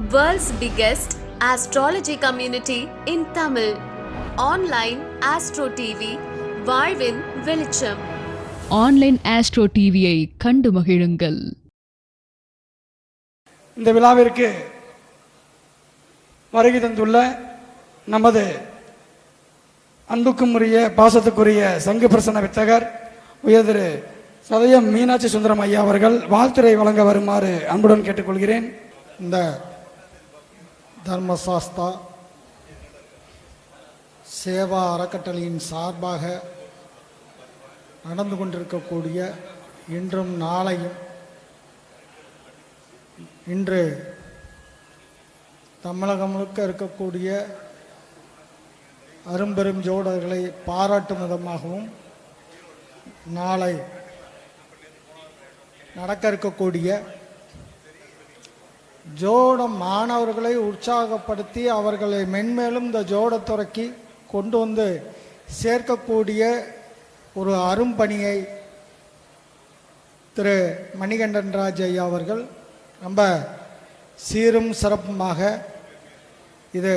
World's biggest astrology community in Tamil. Online Astro TV, வாழ்வின் வெளிச்சம். Online astro டிவியை கண்டு மகிழுங்கள். இந்த விழாவிற்கு வருகை தந்துள்ள நமது அன்புக்கும் உரிய பாசத்துக்குரிய சங்கு பிரசன்ன வித்தகர் உயர்திரு சதயம் மீனாட்சி சுந்தரம் ஐயா அவர்கள் வாழ்த்துரை வழங்க வருமாறு அன்புடன் கேட்டுக்கொள்கிறேன். இந்த தர்மசாஸ்தா சேவா அறக்கட்டளையின் சார்பாக நடந்து கொண்டிருக்கக்கூடிய இன்றும் நாளையும் இன்று தமிழகம் முழுக்க இருக்கக்கூடிய அரும்பெரும் ஜோடர்களை பாராட்டும் விதமாகவும் நாளை நடக்க இருக்கக்கூடிய ஜோட மாணவர்களை உற்சாகப்படுத்தி அவர்களை மென்மேலும் இந்த ஜோடத்துறைக்கு கொண்டு வந்து சேர்க்கக்கூடிய ஒரு அரும்பணியை திரு மணிகண்டன் ராஜ் ஐயா அவர்கள் ரொம்ப சீரும் சிறப்புமாக இது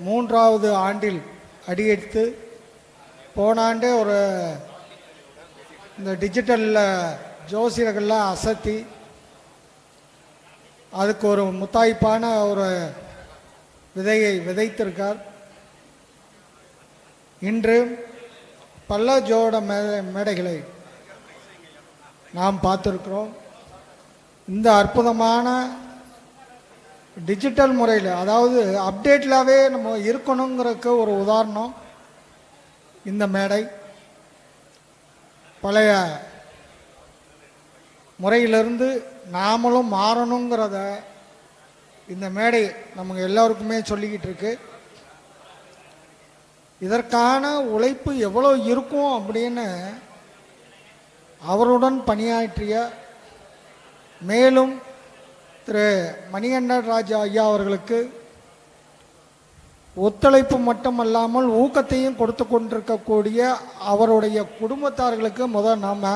3வது ஆண்டில் அடியெடுத்து போன ஆண்டே ஒரு இந்த டிஜிட்டலில் ஜோசியர்கள்லாம் அசத்தி அதுக்கு ஒரு முத்தாய்ப்பான ஒரு விதையை விதைத்திருக்கார். இன்று பல ஜோட மேடைகளை நாம் பார்த்துருக்கிறோம். இந்த அற்புதமான டிஜிட்டல் முறையில், அதாவது அப்டேட்லாகவே நம்ம இருக்கணுங்கிறதுக்கு ஒரு உதாரணம் இந்த மேடை. பழைய முறையிலிருந்து நாமளும் மாறணுங்கிறத இந்த மேடை நமக்கு எல்லோருக்குமே சொல்லிக்கிட்டு இருக்கு. இதற்கான உழைப்பு எவ்வளோ இருக்கும் அப்படின்னு அவருடன் பணியாற்றிய மேலும் திரு மணிகண்டன் ராஜா ஐயா அவர்களுக்கு ஒத்துழைப்பு மட்டுமல்லாமல் ஊக்கத்தையும் கொடுத்து கொண்டிருக்கக்கூடிய அவருடைய குடும்பத்தார்களுக்கு முதல் நாம்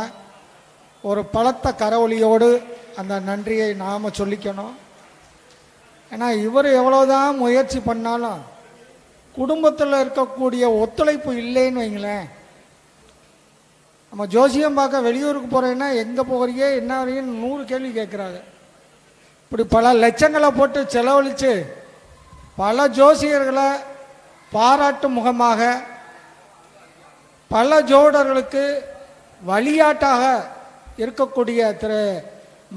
ஒரு பலத்த கரவொலியோடு அந்த நன்றியை நாம் சொல்லிக்கணும். ஏன்னா இவர் எவ்வளோதான் முயற்சி பண்ணாலும் குடும்பத்தில் இருக்கக்கூடிய ஒத்துழைப்பு இல்லைன்னு வைங்களேன். நம்ம ஜோசியம் பார்க்க வெளியூருக்கு போகிறேன்னா எங்கே போகிறீங்க என்ன வரையும் 100 கேள்வி கேட்குறாங்க. இப்படி பல லட்சங்களை போட்டு செலவழித்து பல ஜோசியர்களை பாராட்டும் முகமாக பல ஜோடர்களுக்கு வழிகாட்டாக இருக்கக்கூடிய திரு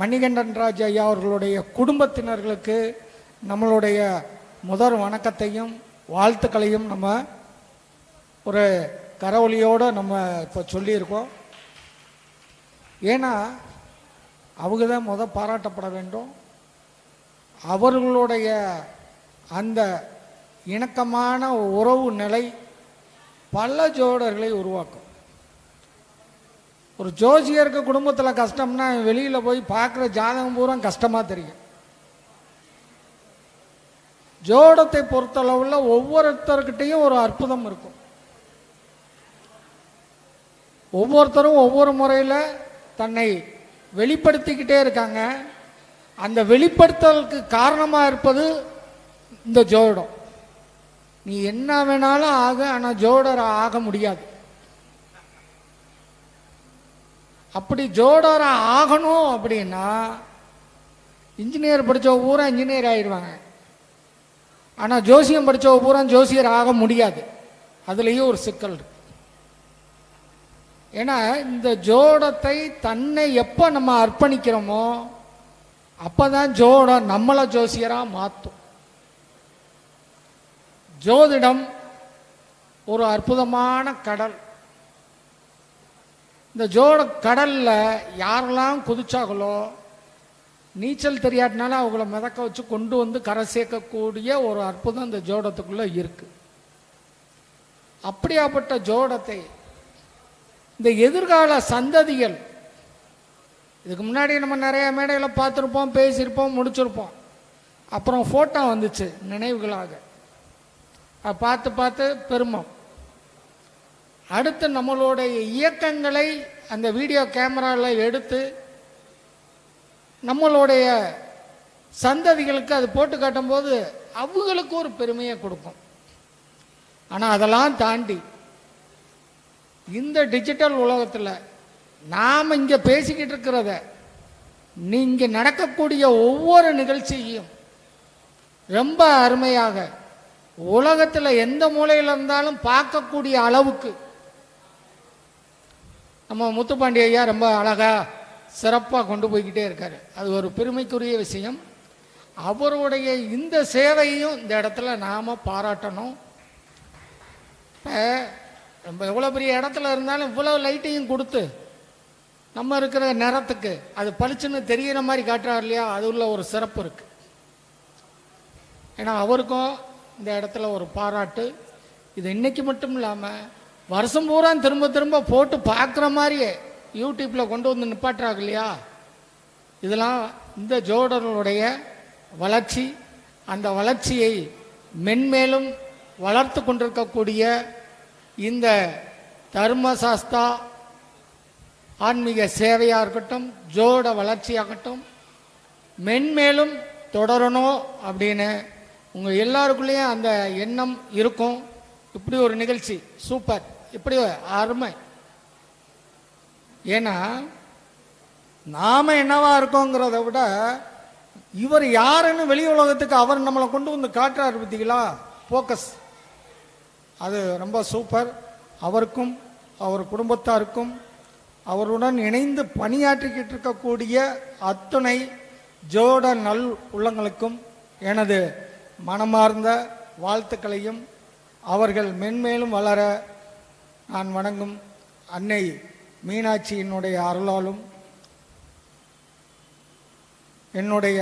மணிகண்டன் ராஜ் ஐயா அவர்களுடைய குடும்பத்தினர்களுக்கு நம்மளுடைய முதல் வணக்கத்தையும் வாழ்த்துக்களையும் நம்ம ஒரு கரவொலியோடு நம்ம இப்போ சொல்லியிருக்கோம். ஏன்னா அவங்க தான் பாராட்டப்பட வேண்டும். அவர்களுடைய அந்த இணக்கமான உறவு நிலை பல ஜோடர்களை உருவாக்கும். ஒரு ஜோசியருக்கு குடும்பத்தில் கஷ்டம்னா வெளியில் போய் பார்க்குற ஜாதகம் பூரா கஷ்டமாக தெரியும். ஜோடத்தை பொறுத்தளவில் ஒவ்வொருத்தர்கிட்டையும் ஒரு அற்புதம் இருக்கும். ஒவ்வொருத்தரும் ஒவ்வொரு முறையில் தன்னை வெளிப்படுத்திக்கிட்டே இருக்காங்க. அந்த வெளிப்படுத்தலுக்கு காரணமாக இருப்பது இந்த ஜோடம். நீ என்ன வேணாலும் ஆக, ஆனால் ஜோடர் ஆக முடியாது. அப்படி ஜோடரை ஆகணும் அப்படின்னா இன்ஜினியர் படித்தவ பூரா இன்ஜினியர் ஆகிடுவாங்க. ஆனால் ஜோசியம் படித்தவ பூரா ஜோசியர் ஆக முடியாது. அதுலேயும் ஒரு சிக்கல் இருக்கு. ஏன்னா இந்த ஜோடத்தை தன்னை எப்போ நம்ம அர்ப்பணிக்கிறோமோ அப்போ தான் ஜோடம் நம்மளை ஜோசியராக மாற்றும். ஜோதிடம் ஒரு அற்புதமான கடல். இந்த ஜோட கடலில் யாரெல்லாம் குதிச்சாங்களோ நீச்சல் தெரியாட்டினால அவங்கள மிதக்க வச்சு கொண்டு வந்து கரை சேர்க்கக்கூடிய ஒரு அற்புதம் இந்த ஜோடத்துக்குள்ளே இருக்குது. அப்படியாப்பட்ட ஜோடத்தை இந்த எதிர்கால சந்ததிகள், இதுக்கு முன்னாடி நம்ம நிறைய மேடையில் பார்த்துருப்போம், பேசியிருப்போம், முடிச்சிருப்போம். அப்புறம் ஃபோட்டோ வந்துச்சு நினைவுகளாக. அதை பார்த்து பார்த்து பெருமம். அடுத்து நம்மளுடைய இயக்கங்களை அந்த வீடியோ கேமராவில் எடுத்து நம்மளுடைய சந்ததிகளுக்கு அது போட்டு காட்டும்போது அவங்களுக்கு ஒரு பெருமையை கொடுக்கும். ஆனால் அதெல்லாம் தாண்டி இந்த டிஜிட்டல் உலகத்தில் நாம் இங்கே பேசிக்கிட்டு இருக்கிறத நீங்கள் நடக்கக்கூடிய ஒவ்வொரு நிகழ்ச்சியையும் ரொம்ப அருமையாக உலகத்தில் எந்த மூலையில் இருந்தாலும் பார்க்கக்கூடிய அளவுக்கு நம்ம முத்துப்பாண்டி ஐயா ரொம்ப அழகாக சிறப்பாக கொண்டு போய்கிட்டே இருக்கார். அது ஒரு பெருமைக்குரிய விஷயம். அவருடைய இந்த சேவையும் இந்த இடத்துல நாம் பாராட்டணும். இப்போ நம்ம எவ்வளோ பெரிய இடத்துல இருந்தாலும் இவ்வளோ லைட்டையும் கொடுத்து நம்ம இருக்கிற நேரத்துக்கு அது பளிச்சுன்னு தெரிகிற மாதிரி காட்டுறாரு இல்லையா, அது உள்ள ஒரு சிறப்பு இருக்குது. ஏன்னா அவருக்கும் இந்த இடத்துல ஒரு பாராட்டு. இது இன்னைக்கு மட்டும் இல்லாமல் வருஷம் பூரா திரும்ப திரும்ப போட்டு பார்க்குற மாதிரியே யூடியூப்பில் கொண்டு வந்து நிப்பாட்டுறாங்க இல்லையா, இதெல்லாம் இந்த ஜோடர்களுடைய வளர்ச்சி. அந்த வளர்ச்சியை மென்மேலும் வளர்த்து கொண்டிருக்கக்கூடிய இந்த தர்மசாஸ்தா ஆன்மீக சேவையாக இருக்கட்டும், ஜோட வளர்ச்சியாகட்டும், மென்மேலும் தொடரணும் அப்படின்னு உங்கள் எல்லாருக்குள்ளேயும் அந்த எண்ணம் இருக்கும். இப்படி ஒரு நிகழ்ச்சி சூப்பர், இப்படி அருமை. ஏன்னா நாம் என்னவா இருக்கோங்கிறத விட இவர் யாருன்னு வெளி உலகத்துக்கு அவர் நம்மளை கொண்டு வந்து காட்டுறாரு பார்த்தீங்களா, ஃபோக்கஸ். அது ரொம்ப சூப்பர். அவருக்கும் அவர் குடும்பத்தாருக்கும் அவருடன் இணைந்து பணியாற்றிக்கிட்டு இருக்கக்கூடிய அத்துணை ஜோட நல் உள்ளங்களுக்கும் எனது மனமார்ந்த வாழ்த்துக்களையும், அவர்கள் மென்மேலும் வளர நான் வணங்கும் அன்னை மீனாட்சியினுடைய அருளாலும் என்னுடைய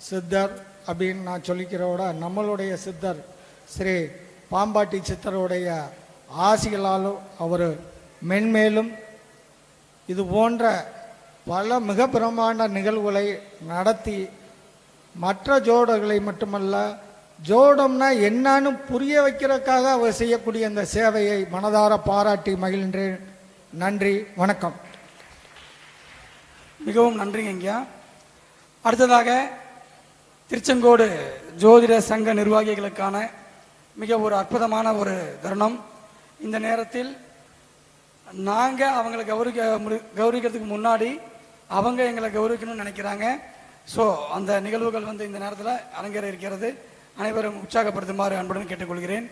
சித்தர் அப்படின்னு நான் சொல்லிக்கிறோட நம்மளுடைய சித்தர் ஸ்ரீ பாம்பாட்டி சித்தருடைய ஆசிகளாலும் அவர் மென்மேலும் இது போன்ற பல மிக பிரமாண்ட நிகழ்வுகளை நடத்தி மற்ற ஜோடர்களை மட்டுமல்ல, ஜோடம்னா என்னன்னு புரிய வைக்கிறதுக்காக அவர் செய்யக்கூடிய அந்த சேவையை மனதார பாராட்டி மகிழ்கின்றேன். நன்றி, வணக்கம். மிகவும் நன்றிங்க ஐயா. அடுத்ததாக திருச்செங்கோடு ஜோதிட சங்க நிர்வாகிகளுக்கான மிக ஒரு அற்புதமான ஒரு தருணம். இந்த நேரத்தில் நாங்கள் அவங்களை கௌரவிக்கிறதுக்கு முன்னாடி அவங்க எங்களை கௌரவிக்கணும்னு நினைக்கிறாங்க. ஸோ அந்த நிகழ்வுகள் இந்த நேரத்தில் அரங்கேற இருக்கிறது. அனைவரும் உற்சாகப்படுத்துமாறு அன்புடன் கேட்டுக்கொள்கிறேன்.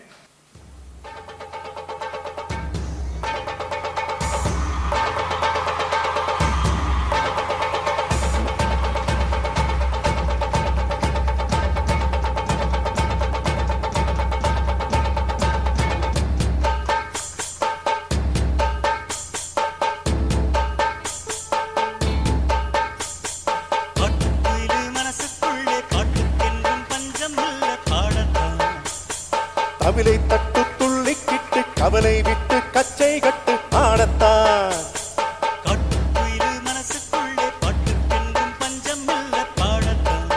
கவிலை தட்டு துள்ளிக்கிட்டு கவலை விட்டு கச்சை கட்டு ஆடத்தான். காட்டுக்குயிலு மனசுக்குள்ளே பாட்டுக்கென்றும் பஞ்சம் இல்ல பாடத்தான்.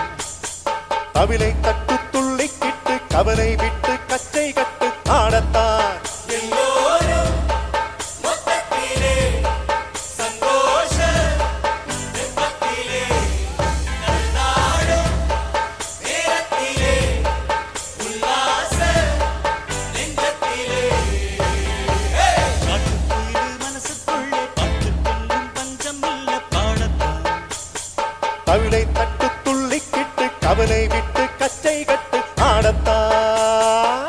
கவிலை தட்டு துள்ளிக்கிட்டு கவலை விட்டு கச்சை கட்டு ஆடத்தான். கவிலை தட்டு துள்ளிக்கிட்டு கவலை விட்டு கச்சை கட்டு ஆடத்தான்.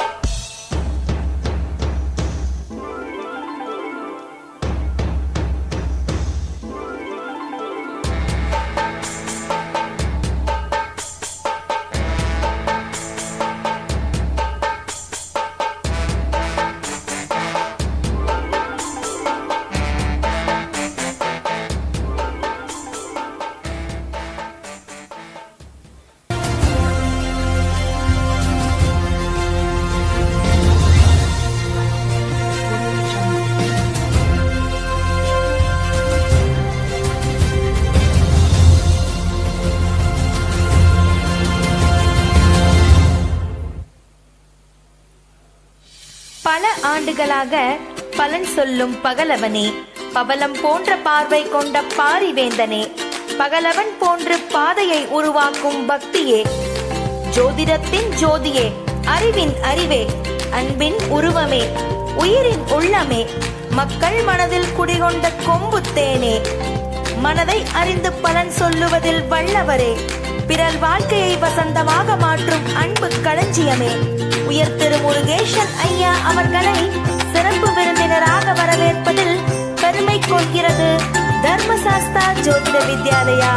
பல ஆண்டுகளாக பலன் சொல்லும் பகலவனே, பவளம் போன்ற பார்வை கொண்ட பாரிவேந்தனே, பகலவன் போன்று பாதையை உருவாக்கும் பக்தியே. ஜோதிடத்தின் ஜோதியே, அறிவின் அறிவே, அன்பின் உருவமே, உயிரின் உள்ளமே, மக்கள் மனதில் குடிகொண்ட கொம்பு தேனே. மனதை அறிந்து பலன் சொல்லுவதில் வல்லவரே, பிறர் வாழ்க்கையை வசந்தமாக மாற்றும் அன்பு களஞ்சியமே. உயர் திரு முருகேசன் ஐயா அவர்களை சிறப்பு விருந்தினராக வரவேற்பதில் பெருமை கொள்கிறது தர்மசாஸ்தா ஜோதிட வித்யாலயா.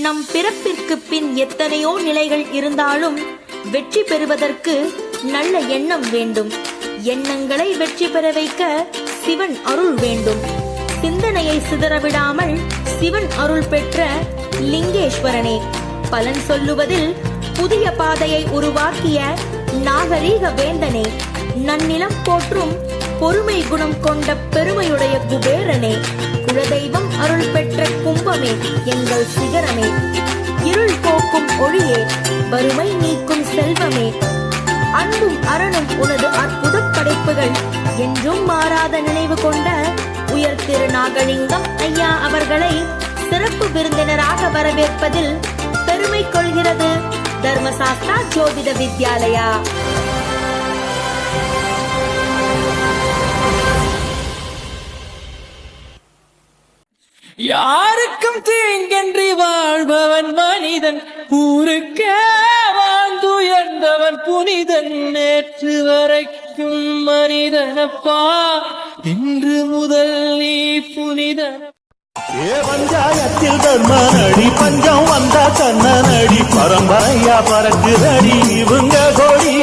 நம் பிறப்பிற்கு பின் எத்தனையோ நிலைகள் இருந்தாலும் வெற்றி பெறுவதற்கு நல்ல எண்ணம் வேண்டும். எண்ணங்களை வெற்றி பெற வைக்க சிவன் அருள் வேண்டும். சிந்தனையை சிதறவிடாமல் சிவன் அருள் பெற்ற லிங்கேஸ்வரனே, பலன் சொல்லுவதில் புதிய பாதையை உருவாக்கிய நாகரீக வேந்தனே, நன்னிலம் போற்றும் பொறுமை குணம் கொண்ட பெருமையுடைய குபேரனே, குலதெய்வம் அருள் பெற்ற கும்பமே, எங்கள் சிகரமே, இருள் போக்கும் ஒளியே, வறுமை நீக்கும் செல்வமே, அன்பும் அரணும் உனது அற்புத படைப்புகள் என்றும் மாறாத நினைவு கொண்ட உயர் திரு நாகலிங்கம் ஐயா அவர்களை சிறப்பு விருந்தினராக வரவேற்பதில் பெருமை கொள்கிறது தர்மசாஸ்தா ஜோதிட வித்யாலயா. யாருக்கும் தீங்கன்றி வாழ்பவன் மனிதன், ஊருக்கே வாழ்ந்துயர்ந்தவன் புனிதன். நேற்று வரைக்கும் மனிதனப்பா, இன்று முதல் நீ புனிதன். பஞ்சாயத்தில் தர்மனடி, பஞ்சம் வந்தா கண்ணனடி, பரம்பரையா பறக்குதடி இவங்க கொடி.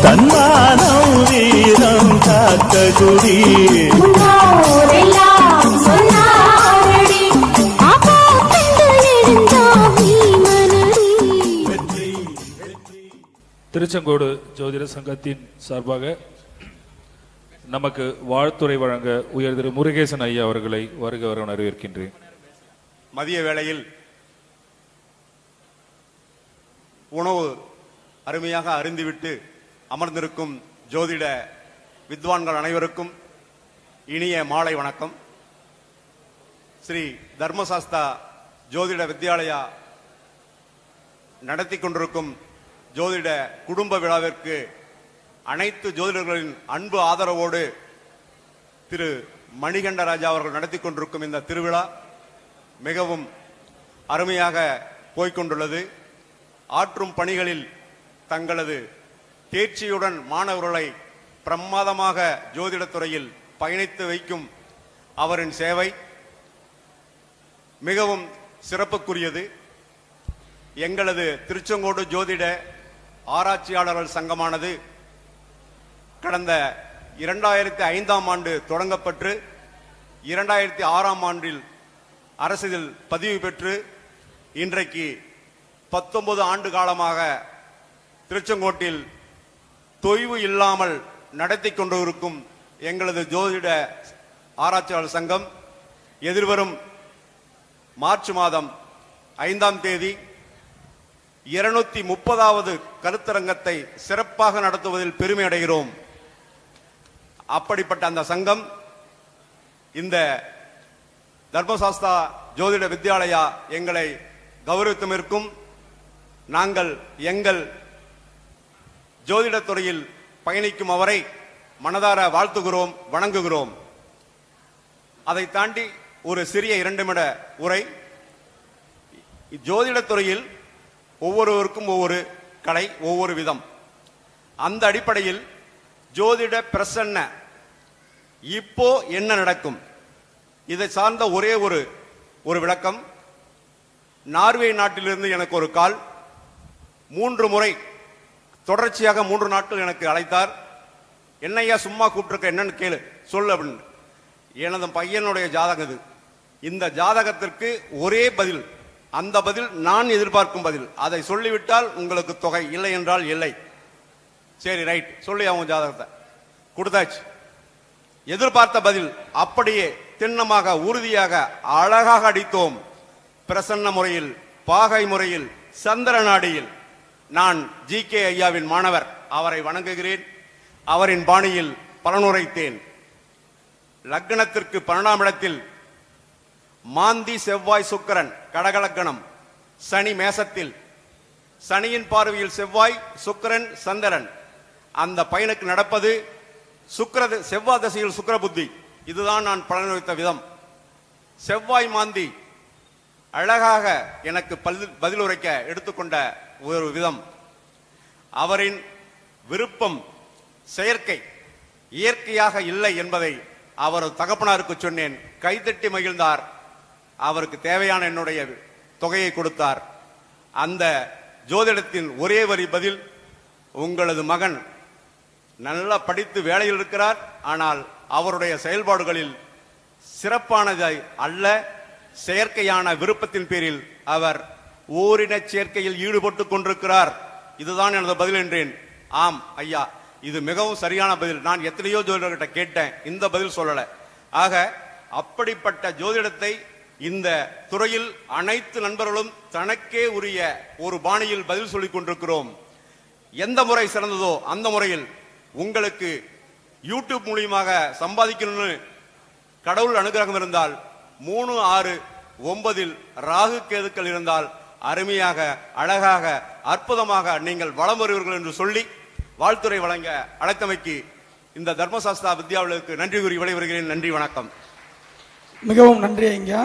தன்மானம் வீரம் காத்த குடி. திருச்செங்கோடு ஜோதிட சங்கத்தின் சார்பாக நமக்கு வாழ்த்துரை வழங்க உயர் திரு முருகேசன் ஐயா அவர்களை வருக வர வரவேற்கின்றேன். மதிய வேளையில் உணவு அருமையாக அருந்திவிட்டு அமர்ந்திருக்கும் ஜோதிட வித்வான்கள் அனைவருக்கும் இனிய மாலை வணக்கம். ஸ்ரீ தர்மசாஸ்தா ஜோதிட வித்யாலயா நடத்தி கொண்டிருக்கும் ஜோதிட குடும்ப விழாவிற்கு அனைத்து ஜோதிடர்களின் அன்பு ஆதரவோடு திரு மணிகண்டராஜா அவர்கள் நடத்தி கொண்டிருக்கும் இந்த திருவிழா மிகவும் அருமையாக போய்கொண்டுள்ளது. ஆற்றும் பணிகளில் தங்களது தேர்ச்சியுடன் மாணவர்களை பிரமாதமாக ஜோதிடத்துறையில் பயணித்து வைக்கும் அவரின் சேவை மிகவும் சிறப்புக்குரியது. எங்களது திருச்செங்கோடு ஜோதிட ஆராய்ச்சியாளர்கள் சங்கமானது கடந்த 2005ஆம் ஆண்டு தொடங்கப்பட்டு 2006ஆம் ஆண்டில் அரசில் பதிவு பெற்று இன்றைக்கு 19 ஆண்டு காலமாக திருச்செங்கோட்டில் தொய்வு இல்லாமல் நடத்தி கொண்டிருக்கும் எங்களது ஜோதிட ஆராய்ச்சியாளர் சங்கம் எதிர்வரும் மார்ச் மாதம் 5ஆம் தேதி 230வது கருத்தரங்கத்தை சிறப்பாக நடத்துவதில் பெருமை அடைகிறோம். அப்படிப்பட்ட அந்த சங்கம் இந்த தர்மசாஸ்தா ஜோதிட வித்யாலயா எங்களை கௌரவித்துமிருக்கும். நாங்கள் எங்கள் ஜோதிடத்துறையில் பயணிக்கும் அவரை மனதார வாழ்த்துகிறோம், வணங்குகிறோம். அதை தாண்டி ஒரு சிறிய 2 நிமிட உரை. ஜோதிடத்துறையில் ஒவ்வொருவருக்கும் ஒவ்வொரு கலை, ஒவ்வொரு விதம். அந்த அடிப்படையில் ஜோதிட பிரசன்ன இப்போ என்ன நடக்கும்? இதை சார்ந்த ஒரே ஒரு விளக்கம். நார்வே நாட்டிலிருந்து எனக்கு ஒரு கால், 3 முறை தொடர்ச்சியாக 3 நாட்கள் எனக்கு அழைத்தார். என்னையா சும்மா கூப்பிட்டுருக்க, என்னன்னு கேளு, சொல்லு அப்படின்னு. எனது பையனுடைய ஜாதகம் இது. இந்த ஜாதகத்திற்கு ஒரே பதில், அந்த பதில் நான் எதிர்பார்க்கும் பதில். அதை சொல்லிவிட்டால் உங்களுக்கு தொகை, இல்லை என்றால் இல்லை. சரி, ரைட், சொல்லி அவங்க ஜாதகத்தை கொடுத்தாச்சு. எதிர்பார்த்த பதில் அப்படியே திண்ணமாக உறுதியாக அழகாக அடித்தோம். பிரசன்ன முறையில், பாகை முறையில், சந்திர நாடியில். நான் GK ஐயாவின் மாணவர், அவரை வணங்குகிறேன். அவரின் பாணியில் பலனுரைத்தேன். லக்னத்திற்கு 12ஆம் இடத்தில் மாந்தி செவ்வாய் சுக்கிரன் கடகலக்கணம், சனி மேசத்தில், சனியின் பார்வையில் செவ்வாய் சுக்கிரன் சந்திரன். அந்த பையனுக்கு நடப்பது செவ்வாய் தசையில் சுக்கிர புத்தி. இதுதான் நான் பலனுரைத்த விதம். செவ்வாய் மாந்தி அழகாக எனக்கு பதில் உரைக்க எடுத்துக்கொண்ட ஒரு விதம். அவரின் விருப்பம் செயற்கை, இயற்கையாக இல்லை என்பதை அவர் தகப்பனாருக்கு சொன்னேன். கைதட்டி மகிழ்ந்தார். அவருக்கு தேவையான என்னுடைய தொகையை கொடுத்தார். அந்த ஜோதிடத்தின் ஒரே வரி பதில், உங்களது மகன் நல்லா படித்து வேலையில் இருக்கிறார், ஆனால் அவருடைய செயல்பாடுகளில் சிறப்பானதை அல்ல, செயற்கையான விருப்பத்தின் பேரில் அவர் ஓரின சேர்க்கையில் ஈடுபட்டு கொண்டிருக்கிறார். இதுதான் எனது பதில் என்றேன். ஆம் ஐயா, இது மிகவும் சரியான பதில். நான் எத்தனையோ ஜோதிடர்கிட்ட கேட்டேன், இந்த பதில் சொல்லல. ஆக அப்படிப்பட்ட ஜோதிடத்தை இந்த துறையில் அனைத்து நண்பர்களும் தனக்கே உரிய ஒரு பாணியில் பதில் சொல்லிக் கொண்டிருக்கிறோம். எந்த முறை சிறந்ததோ அந்த முறையில் உங்களுக்கு யூடியூப் மூலியமாக சம்பாதிக்கணும்னு கடவுள் அனுகிரகம் இருந்தால், 3, 6, 9 ராகு கேதுக்கள் இருந்தால் அருமையாக, அழகாக, அற்புதமாக நீங்கள் வளம் வருவீர்கள் என்று சொல்லி வாழ்த்துரை வழங்க அழைத்தமைக்கு இந்த தர்மசாஸ்திரா வித்யாவிற்கு நன்றி கூறி விடைபெறுகிறேன். நன்றி, வணக்கம். மிகவும் நன்றி ஐயா.